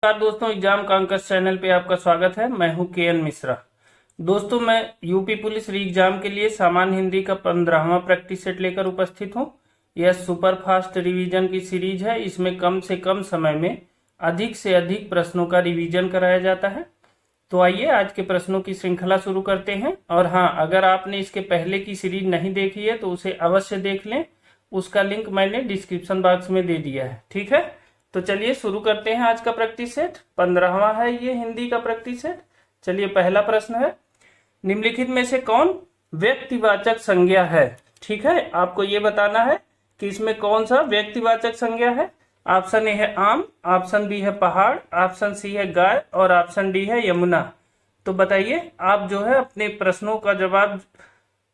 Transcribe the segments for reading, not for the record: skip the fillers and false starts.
नमस्कार दोस्तों, exam कांकस channel पे आपका स्वागत है। मैं हूं के.एन. मिश्रा। दोस्तों, मैं यूपी पुलिस री एग्जाम के लिए सामान्य हिंदी का 15वां प्रैक्टिस सेट लेकर उपस्थित हूं। यह सुपर फास्ट रिवीजन की सीरीज है। इसमें कम से कम समय में अधिक से अधिक प्रश्नों का रिवीजन कराया जाता है। तो आइए आज के प्रश्नों की श्रृंखला शुरू करते हैं। और हाँ, अगर आपने इसके पहले की सीरीज नहीं देखी है तो उसे अवश्य देख लें। उसका लिंक मैंने डिस्क्रिप्शन बॉक्स में दे दिया है। ठीक है, तो चलिए शुरू करते हैं आज का प्रैक्टिस सेट। 15वां है ये हिंदी का प्रैक्टिस सेट। चलिए, पहला प्रश्न है, निम्नलिखित में से कौन व्यक्तिवाचक संज्ञा है। ठीक है, आपको ये बताना है कि इसमें कौन सा व्यक्तिवाचक संज्ञा है। ऑप्शन ए है आम, ऑप्शन बी है पहाड़, ऑप्शन सी है गाय और ऑप्शन डी है यमुना। तो बताइए, आप जो है अपने प्रश्नों का जवाब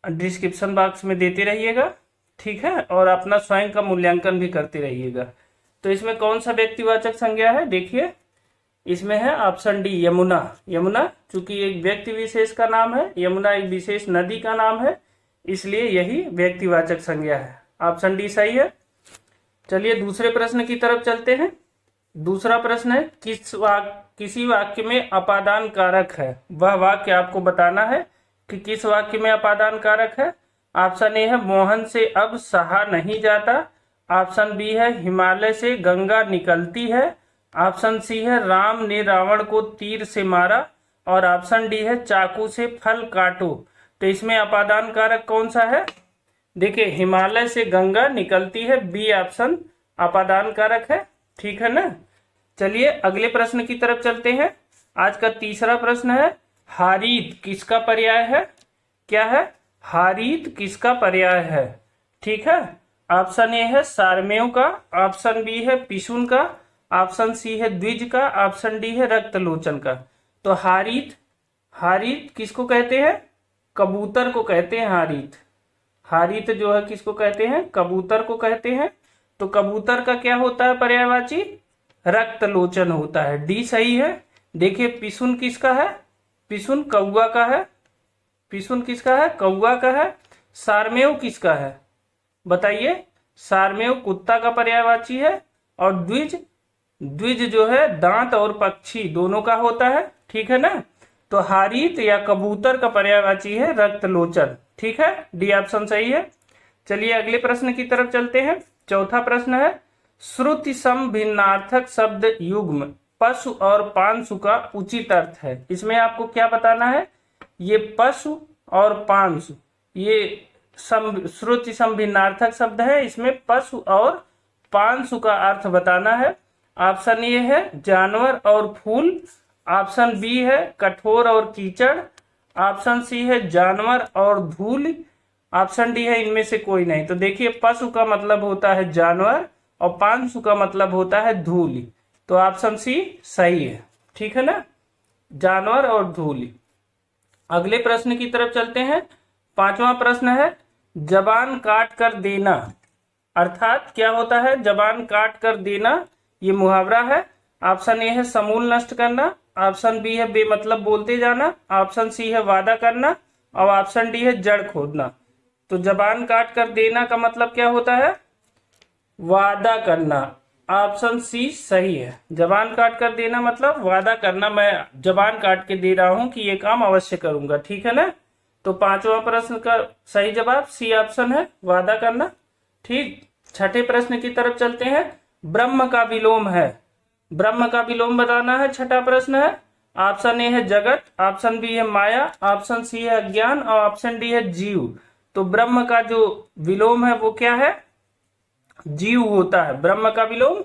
डिस्क्रिप्शन बॉक्स में देते रहिएगा। ठीक है, और अपना स्वयं का मूल्यांकन भी करते रहिएगा। तो इसमें कौन सा व्यक्तिवाचक संज्ञा है, देखिए इसमें है ऑप्शन डी यमुना। यमुना चूंकि एक व्यक्ति विशेष का नाम है, यमुना एक विशेष नदी का नाम है, इसलिए यही व्यक्तिवाचक संज्ञा है। ऑप्शन डी सही है। चलिए दूसरे प्रश्न की तरफ चलते हैं। दूसरा प्रश्न है, किसी वाक्य में अपादान कारक है। वह वाक्य आपको बताना है कि किस वाक्य में अपादान कारक है। ऑप्शन ए है मोहन से अब सहा नहीं जाता, ऑप्शन बी है हिमालय से गंगा निकलती है, ऑप्शन सी है राम ने रावण को तीर से मारा और ऑप्शन डी है चाकू से फल काटो। तो इसमें अपादान कारक कौन सा है, देखिए हिमालय से गंगा निकलती है, बी ऑप्शन अपादान कारक है। ठीक है ना। चलिए अगले प्रश्न की तरफ चलते हैं। आज का तीसरा प्रश्न है, हारीत किसका पर्याय है। क्या है, हारीत किसका पर्याय है। ठीक है, ऑप्शन ए है सारमेय का, ऑप्शन बी है पिशुन का, ऑप्शन सी है द्विज का, ऑप्शन डी है रक्तलोचन का। तो हारीत, हारीत किसको कहते हैं, कबूतर को कहते हैं हारीत। हारीत जो है किसको कहते हैं, कबूतर को कहते हैं। तो कबूतर का क्या होता है पर्यायवाची, रक्तलोचन होता है। डी सही है। देखिए पिशुन किसका है, पिशुन कौवा का है। पिशुन किसका है, कौवा का है। सारमेय किसका है, बताइए। सारमेय कुत्ता का पर्यायवाची है। और द्विज, द्विज जो है दांत और पक्षी दोनों का होता है। ठीक है ना। तो हारीत या कबूतर का पर्यायवाची है रक्तलोचन। ठीक है, डी ऑप्शन सही है। चलिए अगले प्रश्न की तरफ चलते हैं। चौथा प्रश्न है, श्रुति सम भिन्नार्थक शब्द युग्म पशु और पांशु का उचित अर्थ है। इसमें आपको क्या बताना है, ये पशु और पांशु ये श्रुति सम भिन्नार्थक शब्द है। इसमें पशु और पांशु का अर्थ बताना है। ऑप्शन ए है जानवर और फूल, ऑप्शन बी है कठोर और कीचड़, ऑप्शन सी है जानवर और धूल, ऑप्शन डी है इनमें से कोई नहीं। तो देखिए पशु का मतलब होता है जानवर और पांशु का मतलब होता है धूल। तो ऑप्शन सी सही है। ठीक है ना, जानवर और धूल। अगले प्रश्न की तरफ चलते हैं। पांचवा प्रश्न है, जबान काट कर देना अर्थात क्या होता है, जबान काट कर देना ये मुहावरा है। ऑप्शन ए है समूल नष्ट करना, ऑप्शन बी है बेमतलब बोलते जाना, ऑप्शन सी है वादा करना और ऑप्शन डी है जड़ खोदना। तो जबान काट कर देना का मतलब क्या होता है, वादा करना। ऑप्शन सी सही है। जबान काट कर देना मतलब वादा करना, मैं जबान काट के दे रहा हूं कि ये काम अवश्य करूंगा। ठीक है ना। तो पांचवा प्रश्न का सही जवाब सी ऑप्शन है, वादा करना। ठीक, छठे प्रश्न की तरफ चलते हैं। ब्रह्म का विलोम है, ब्रह्म का विलोम बताना है। छठा प्रश्न है। ऑप्शन ए है जगत, ऑप्शन बी है माया, ऑप्शन सी है अज्ञान और ऑप्शन डी है जीव। तो ब्रह्म का जो विलोम है वो क्या है, जीव होता है। ब्रह्म का विलोम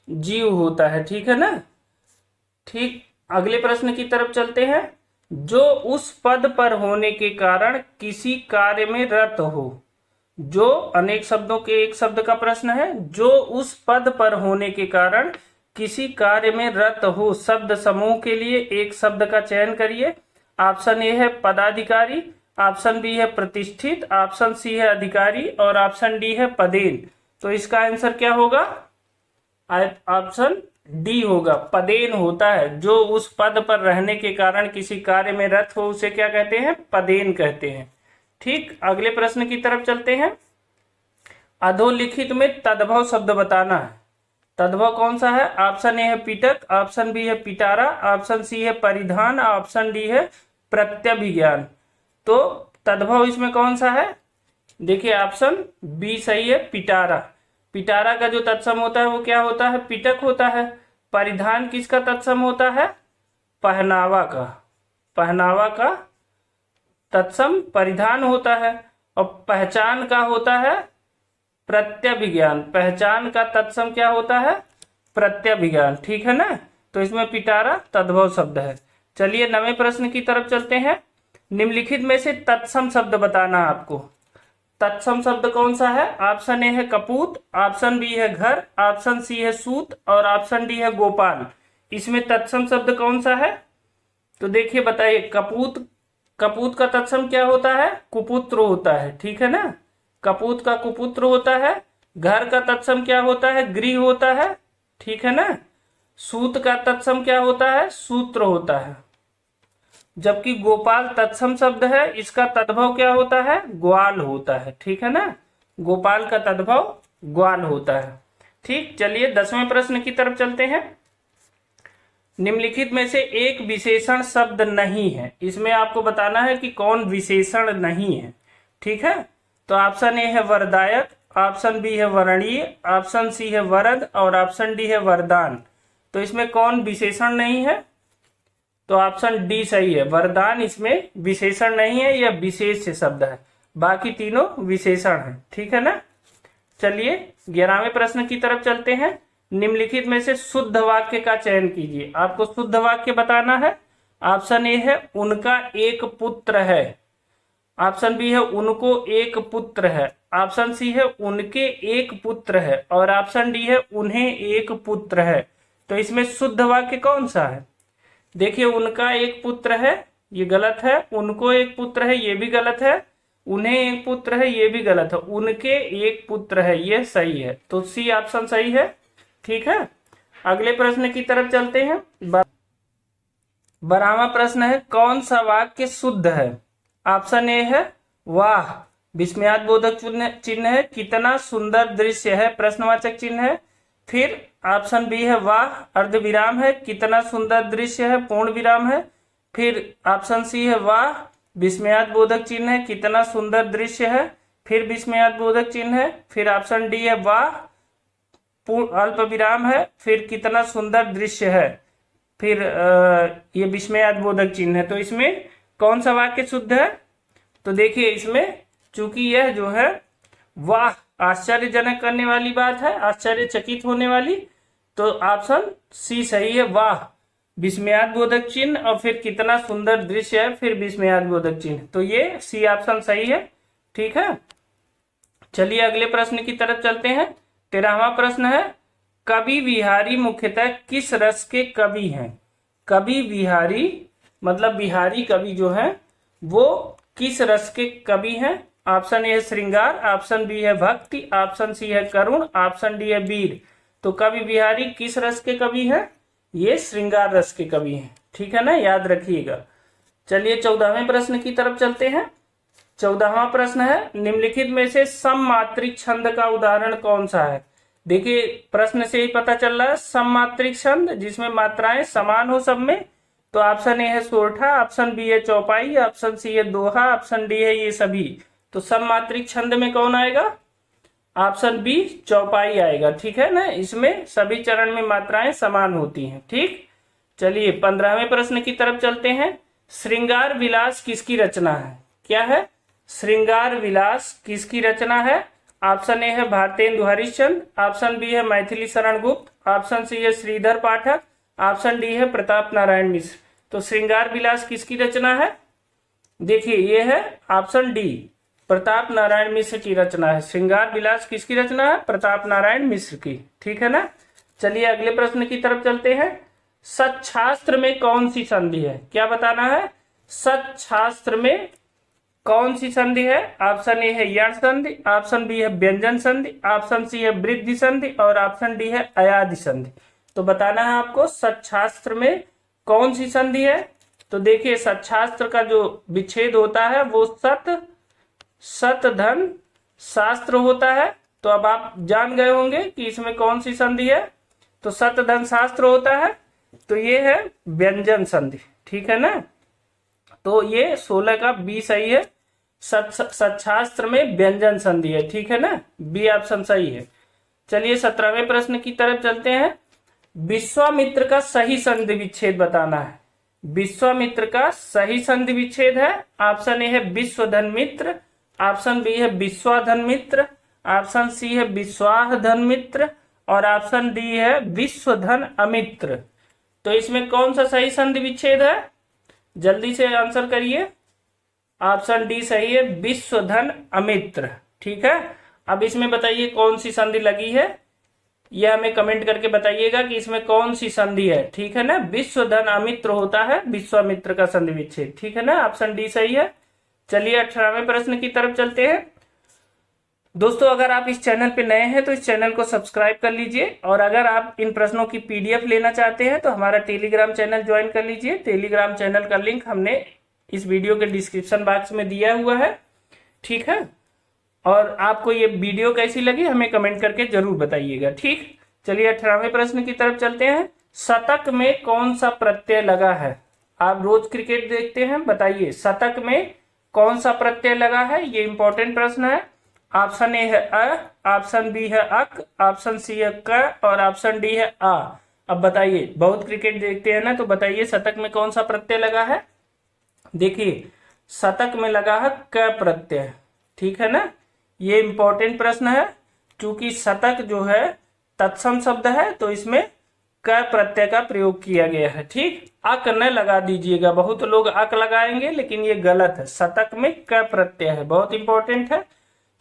जीव होता है। ठीक है ना। ठीक, अगले प्रश्न की तरफ चलते हैं। जो उस पद पर होने के कारण किसी कार्य में रत हो। जो अनेक शब्दों के एक शब्द का प्रश्न है। जो उस पद पर होने के कारण किसी कार्य में रत हो, शब्द समूह के लिए एक शब्द का चयन करिए। ऑप्शन ए है पदाधिकारी, ऑप्शन बी है प्रतिष्ठित, ऑप्शन सी है अधिकारी और ऑप्शन डी है पदेन। तो इसका आंसर क्या होगा, ऑप्शन डी होगा, पदेन होता है। जो उस पद पर रहने के कारण किसी कार्य में रत हो उसे क्या कहते हैं, पदेन कहते हैं। ठीक, अगले प्रश्न की तरफ चलते हैं। अधोलिखित में तद्भव शब्द बताना है। तद्भव कौन सा है? ऑप्शन ए है पिटक, ऑप्शन बी है पिटारा, ऑप्शन सी है परिधान, ऑप्शन डी है प्रत्यभिज्ञान। तो तद्भव इसमें कौन सा है? देखिए ऑप्शन बी सही है, पिटारा। पिटारा का जो तत्सम होता है वो क्या होता है? पिटक होता है। परिधान किसका तत्सम होता है? पहनावा का। पहनावा का तत्सम परिधान होता है। और पहचान का होता है प्रत्यभिज्ञान। पहचान का तत्सम क्या होता है? प्रत्यभिज्ञान। ठीक है ना? तो इसमें पिटारा तद्भव शब्द है। चलिए 9वें प्रश्न की तरफ चलते हैं। निम्नलिखित में से तत्सम शब्द बताना आपको। तत्सम शब्द कौन सा है? ऑप्शन ए है कपूत, ऑप्शन बी है घर, ऑप्शन सी है सूत और ऑप्शन डी है गोपाल। इसमें तत्सम शब्द कौन सा है? तो देखिए बताइए। कपूत, कपूत का तत्सम क्या होता है? कुपुत्र होता है। ठीक है ना? कपूत का कुपुत्र होता है। घर का तत्सम क्या होता है? गृह होता है। ठीक है ना? सूत का तत्सम क्या होता है? सूत्र होता है। जबकि गोपाल तत्सम शब्द है, इसका तद्भव क्या होता है? ग्वाल होता है। ठीक है ना? गोपाल का तद्भव ग्वाल होता है। ठीक, चलिए 10वें प्रश्न की तरफ चलते हैं। निम्नलिखित में से एक विशेषण शब्द नहीं है। इसमें आपको बताना है कि कौन विशेषण नहीं है। ठीक है? तो ऑप्शन ए है वरदायक, ऑप्शन बी है वरणीय, ऑप्शन सी है वरद और ऑप्शन डी है वरदान। तो इसमें कौन विशेषण नहीं है? तो ऑप्शन डी सही है, वरदान इसमें विशेषण नहीं है, यह विशेष शब्द है। बाकी तीनों विशेषण है। ठीक है ना? चलिए 11वें प्रश्न की तरफ चलते हैं। निम्नलिखित में से शुद्ध वाक्य का चयन कीजिए। आपको शुद्ध वाक्य बताना है। ऑप्शन ए है उनका एक पुत्र है, ऑप्शन बी है उनको एक पुत्र है, ऑप्शन सी है उनके एक पुत्र है और ऑप्शन डी है उन्हें एक पुत्र है। तो इसमें शुद्ध वाक्य कौन सा है? देखिए, उनका एक पुत्र है ये गलत है, उनको एक पुत्र है ये भी गलत है, उन्हें एक पुत्र है ये भी गलत है, उनके एक पुत्र है ये सही है। तो सी ऑप्शन सही है। ठीक है, अगले प्रश्न की तरफ चलते हैं। 12वां प्रश्न है, कौन सा वाक्य शुद्ध है? ऑप्शन ए है वाह विस्मयादिबोधक चिन्ह है, कितना सुंदर दृश्य है प्रश्नवाचक चिन्ह है। फिर ऑप्शन बी है वाह अर्धविराम है, कितना सुंदर दृश्य है पूर्ण विराम है। फिर ऑप्शन सी है वाह विस्मयादिबोधक चिन्ह है, कितना सुंदर दृश्य है, फिर विस्मयादिबोधक चिन्ह है। फिर ऑप्शन डी है वाह अल्प विराम है, फिर कितना सुंदर दृश्य है, फिर ये विस्मयादिबोधक चिन्ह है। तो इसमें कौन सा वाक्य शुद्ध है? तो देखिए, इसमें चूंकि यह जो है वाह आश्चर्यजनक करने वाली बात है, आश्चर्यचकित होने वाली, तो ऑप्शन सी सही है, वाह विस्मयादिबोधक चिन्ह और फिर कितना सुंदर दृश्य है, फिर विस्मयादिबोधक चिन्ह। तो ये सी ऑप्शन सही है। ठीक है, चलिए अगले प्रश्न की तरफ चलते हैं। 13वां प्रश्न है, कवि बिहारी मुख्यतः किस रस के कवि हैं? कवि बिहारी मतलब बिहारी कवि जो है वो किस रस के कवि हैं? ऑप्शन ए है श्रृंगार, ऑप्शन बी है भक्ति, ऑप्शन सी है करुण, ऑप्शन डी है वीर। तो कवि बिहारी किस रस के कवि हैं? ये श्रृंगार रस के कवि हैं। ठीक है ना, याद रखिएगा। चलिए 14वें प्रश्न की तरफ चलते हैं। 14वां प्रश्न है, निम्नलिखित में से सममात्रिक छंद का उदाहरण कौन सा है? देखिए, प्रश्न से ही पता चल रहा है सममात्रिक छंद जिसमें मात्राएं समान हो सब में। तो ऑप्शन ए है सोरठा, ऑप्शन बी है चौपाई, ऑप्शन सी है दोहा, ऑप्शन डी है ये सभी। तो सममात्रिक छंद में कौन आएगा? ऑप्शन बी चौपाई आएगा। ठीक है ना, इसमें सभी चरण में मात्राएं समान होती हैं। ठीक, चलिए 15वें प्रश्न की तरफ चलते हैं। श्रृंगार विलास किसकी रचना है? क्या है? श्रृंगार विलास किसकी रचना है? ऑप्शन ए है भारतेंदु हरिश्चंद्र, ऑप्शन बी है मैथिली शरण गुप्त, ऑप्शन सी है श्रीधर पाठक, ऑप्शन डी है प्रताप नारायण मिश्र। तो श्रृंगार विलास किसकी रचना है? देखिए, ये है ऑप्शन डी प्रताप नारायण मिश्र की रचना है। श्रृंगार विलास किसकी रचना है? प्रताप नारायण मिश्र की। ठीक है ना, चलिए अगले प्रश्न की तरफ चलते हैं। सच्छास्त्र में कौन सी संधि है? क्या बताना है? सच्छास्त्र में कौन सी संधि है? ऑप्शन ए है यण संधि, ऑप्शन बी है व्यंजन संधि, ऑप्शन सी है वृद्धि संधि और ऑप्शन डी है अयादि संधि। तो बताना है आपको सच्छास्त्र में कौन सी संधि है। तो देखिए, सच्छास्त्र का जो विच्छेद होता है वो सत धन शास्त्र होता है। तो अब आप जान गए होंगे कि इसमें कौन सी संधि है। तो सत धन शास्त्र होता है, तो ये है व्यंजन संधि, ठीक है ना। तो ये 16 का बी सही है, सतशास्त्र में व्यंजन संधि है, ठीक है ना, बी ऑप्शन सही है। चलिए 17वें प्रश्न की तरफ चलते हैं। विश्वामित्र का सही संधि विच्छेद बताना है। विश्वामित्र का सही संधि विच्छेद है, ऑप्शन ए है विश्वधन मित्र, ऑप्शन बी है विश्वाधन मित्र, ऑप्शन सी है विश्वाधन मित्र और ऑप्शन डी है विश्वधन अमित्र। तो इसमें कौन सा सही संधि विच्छेद है, जल्दी से आंसर करिए। ऑप्शन डी सही है, विश्वधन अमित्र, ठीक है। अब इसमें बताइए कौन सी संधि लगी है, यह हमें कमेंट करके बताइएगा कि इसमें कौन सी संधि है, ठीक है ना। विश्वधन अमित्र होता है विश्वामित्र का संधि विच्छेद, ठीक है ना, ऑप्शन डी सही है। चलिए 18वें प्रश्न की तरफ चलते हैं। दोस्तों अगर आप इस चैनल पे नए हैं तो इस चैनल को सब्सक्राइब कर लीजिए, और अगर आप इन प्रश्नों की पीडीएफ लेना चाहते हैं तो हमारा टेलीग्राम चैनल ज्वाइन कर लीजिए। टेलीग्राम चैनल का लिंक हमने इस वीडियो के डिस्क्रिप्शन बॉक्स में दिया हुआ है, ठीक है। और आपको ये वीडियो कैसी लगी हमें कमेंट करके जरूर बताइएगा, ठीक। चलिए 18वें प्रश्न की तरफ चलते हैं। शतक में कौन सा प्रत्यय लगा है? आप रोज क्रिकेट देखते हैं, बताइए शतक में कौन सा प्रत्यय लगा है, ये इंपॉर्टेंट प्रश्न है। ऑप्शन ए है अ, ऑप्शन बी है अक, ऑप्शन सी है क और ऑप्शन डी है आ। अब बताइए, बहुत क्रिकेट देखते हैं ना, तो बताइए शतक में कौन सा प्रत्यय लगा है। देखिए शतक में लगा है क प्रत्यय, ठीक है ना। ये इंपॉर्टेंट प्रश्न है, क्योंकि शतक जो है तत्सम शब्द है तो इसमें क प्रत्यय का प्रयोग किया गया है, ठीक। अक न लगा दीजिएगा, बहुत लोग अक लगाएंगे लेकिन ये गलत है, शतक में क प्रत्यय है, बहुत इंपॉर्टेंट है।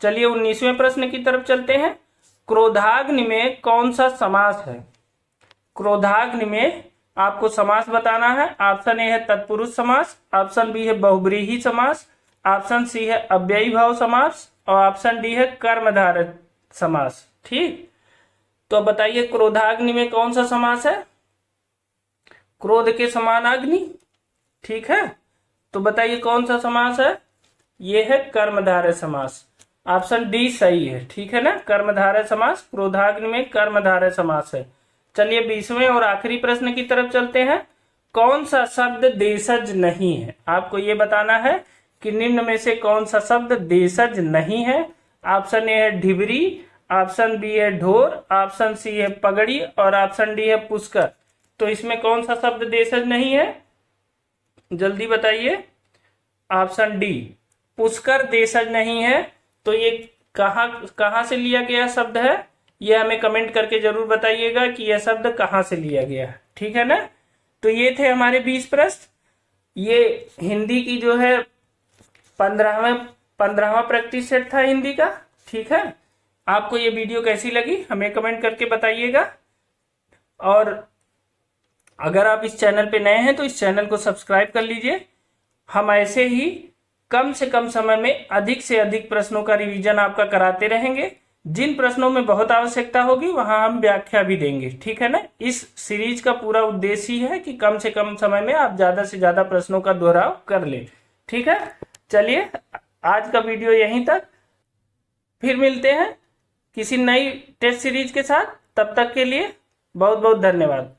चलिए 19वें प्रश्न की तरफ चलते हैं। क्रोधाग्नि में कौन सा समास है? क्रोधाग्नि में आपको समास बताना है। ऑप्शन ए है तत्पुरुष समास, ऑप्शन बी है बहुब्रीहि समास, ऑप्शन सी है अव्ययी भाव समास और ऑप्शन डी है कर्मधारय समास, ठीक। तो बताइए क्रोधाग्नि में कौन सा समास है? क्रोध के समान अग्नि, ठीक है। तो बताइए कौन सा समास है? ये है कर्मधारय समास, ऑप्शन डी सही है, ठीक है ना, कर्मधारय समास। क्रोधाग्नि में कर्मधारय समास है। चलिए 20वें और आखिरी प्रश्न की तरफ चलते हैं। कौन सा शब्द देशज नहीं है? आपको ये बताना है कि निम्न में से कौन सा शब्द देशज नहीं है। ऑप्शन ए है ढिबरी, ऑप्शन बी है ढोर, ऑप्शन सी है पगड़ी और ऑप्शन डी है पुष्कर। तो इसमें कौन सा शब्द देशज नहीं है, जल्दी बताइए। ऑप्शन डी पुष्कर देशज नहीं है। तो ये कहां से लिया गया शब्द है, ये हमें कमेंट करके जरूर बताइएगा कि यह शब्द कहां से लिया गया है, ठीक है ना। तो ये थे हमारे 20 प्रश्न। ये हिंदी की जो है 15वां प्रैक्टिस सेट था हिंदी का, ठीक है। आपको ये वीडियो कैसी लगी हमें कमेंट करके बताइएगा, और अगर आप इस चैनल पे नए हैं तो इस चैनल को सब्सक्राइब कर लीजिए। हम ऐसे ही कम से कम समय में अधिक से अधिक प्रश्नों का रिवीजन आपका कराते रहेंगे। जिन प्रश्नों में बहुत आवश्यकता होगी वहां हम व्याख्या भी देंगे, ठीक है ना। इस सीरीज का पूरा उद्देश्य ही है कि कम से कम समय में आप ज्यादा से ज्यादा प्रश्नों का दोहराव कर लें, ठीक है। चलिए आज का वीडियो यहीं तक, फिर मिलते हैं किसी नई टेस्ट सीरीज के साथ। तब तक के लिए बहुत बहुत धन्यवाद।